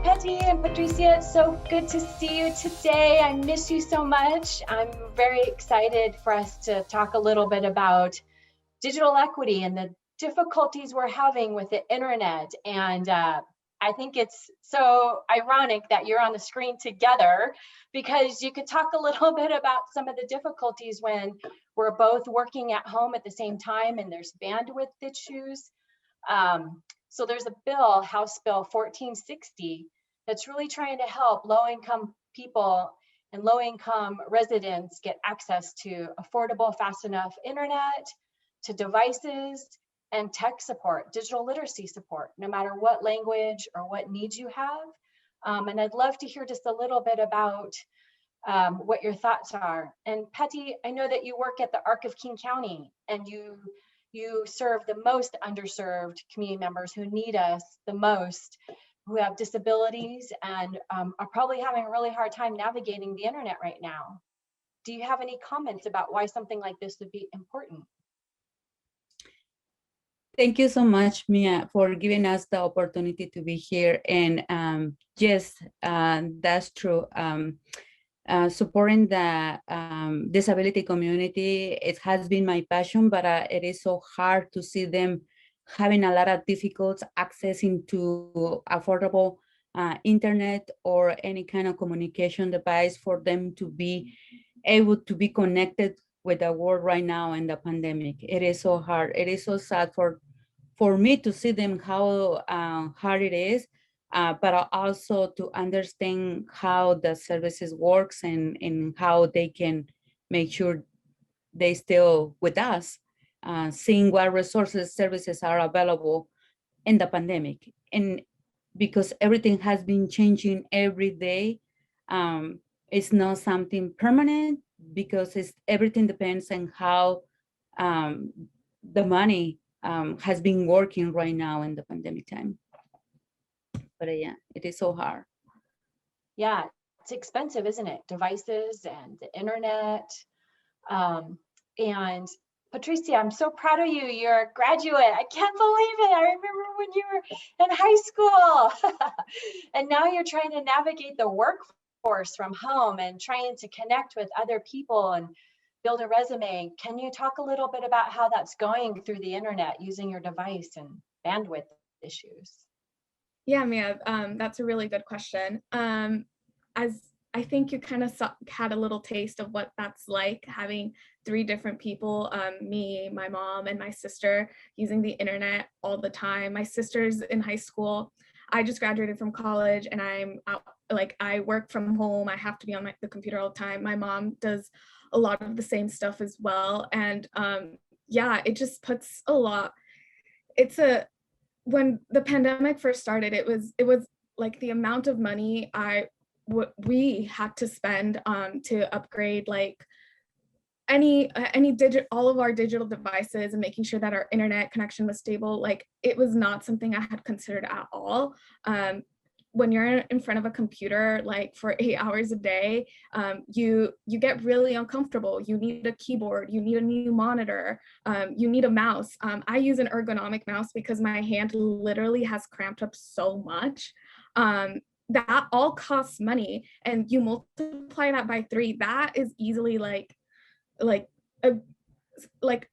Patty and Patricia, it's so good to see you today. I miss you so much. I'm very excited for us to talk a little bit about digital equity and the difficulties we're having with the internet. And I think it's so ironic that you're on the screen together, because you could talk a little bit about some of the difficulties when we're both working at home at the same time and there's bandwidth issues. So there's a bill, House Bill 1460, that's really trying to help low-income people and low-income residents get access to affordable, fast enough internet, to devices and tech support, digital literacy support, no matter what language or what needs you have. And I'd love to hear just a little bit about what your thoughts are. And Patty, I know that you work at the ARC of King County, and you serve the most underserved community members who need us the most, who have disabilities and are probably having a really hard time navigating the internet right now. Do you have any comments about why something like this would be important? Thank you so much, Mia, for giving us the opportunity to be here. And yes, that's true. Supporting the disability community, it has been my passion, but it is so hard to see them having a lot of difficulties accessing to affordable internet or any kind of communication device for them to be able to be connected with the world right now in the pandemic. It is so hard. It is so sad for me to see them how hard it is, but also to understand how the services works and how they can make sure they still with us, seeing what resources, services are available in the pandemic. And because everything has been changing every day, it's not something permanent, because everything depends on how the money has been working right now in the pandemic time. But yeah, it is so hard. Yeah, it's expensive, isn't it? Devices and the internet. And Patricia, I'm so proud of you. You're a graduate. I can't believe it. I remember when you were in high school. And now you're trying to navigate the workforce from home and trying to connect with other people and build a resume. Can you talk a little bit about how that's going through the internet using your device and bandwidth issues? Yeah, Mia, that's a really good question. As I think you kind of had a little taste of what that's like, having 3 different people, me, my mom, and my sister, using the internet all the time. My sister's in high school. I just graduated from college, and I'm out, like, I work from home. I have to be on the computer all the time. My mom does a lot of the same stuff as well. And yeah, it just puts a lot. When the pandemic first started, it was like the amount of money we had to spend to upgrade like all of our digital devices and making sure that our internet connection was stable. Like, it was not something I had considered at all. When you're in front of a computer like for 8 hours a day, you get really uncomfortable. You need a keyboard, you need a new monitor, you need a mouse. I use an ergonomic mouse because my hand literally has cramped up so much. That all costs money, and you multiply that by 3, that is easily like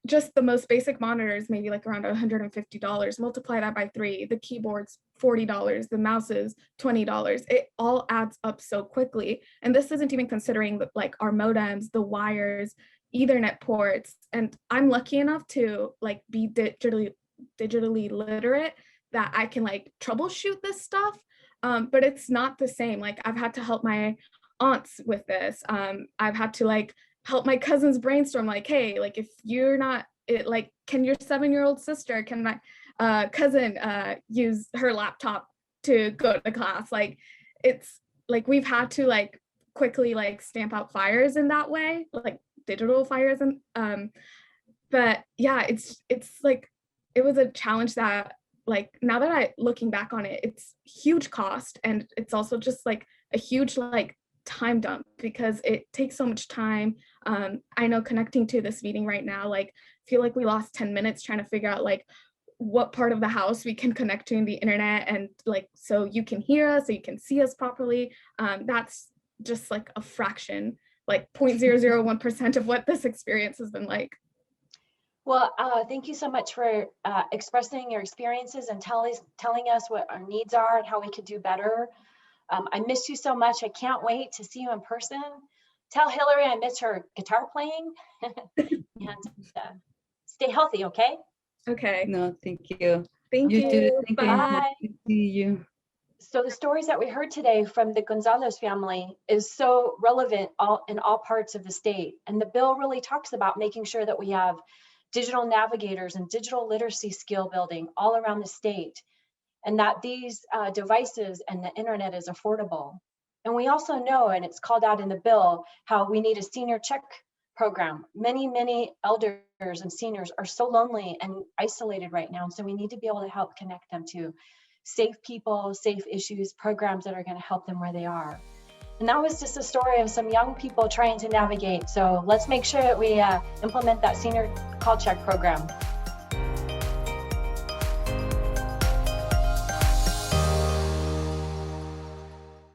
just the most basic monitors, maybe like around $150. Multiply that by 3, the keyboard's $40, the mouse's $20. It all adds up so quickly. And this isn't even considering like our modems, the wires, Ethernet ports. And I'm lucky enough to like be digitally literate that I can like troubleshoot this stuff. But it's not the same. Like, I've had to help my aunts with this. I've had to like help my cousins brainstorm, like, hey, like, if you're not like, can your 7-year-old sister, can my cousin use her laptop to go to class? Like, it's like we've had to like quickly like stamp out fires in that way, like digital fires. And but yeah, it's like, it was a challenge that, like, now that looking back on it, it's huge cost, and it's also just like a huge like time dump because it takes so much time. I know connecting to this meeting right now, like, feel like we lost 10 minutes trying to figure out like what part of the house we can connect to in the internet, and like, so you can hear us, so you can see us properly. That's just like a fraction, like 0.001% of what this experience has been like. Well, thank you so much for expressing your experiences and telling us what our needs are and how we could do better. I miss you so much. I can't wait to see you in person. Tell Hillary I miss her guitar playing. And stay healthy, okay? Okay. No, thank you. Thank You you. too. Thank you. Bye. Nice to see you. So the stories that we heard today from the Gonzalez family is so relevant in all parts of the state. And the bill really talks about making sure that we have digital navigators and digital literacy skill building all around the state, and that these devices and the internet is affordable. And we also know, and it's called out in the bill, how we need a senior check program. Many elders and seniors are so lonely and isolated right now. And so we need to be able to help connect them to safe people, safe issues, programs that are going to help them where they are. And that was just a story of some young people trying to navigate. So let's make sure that we implement that senior call check program.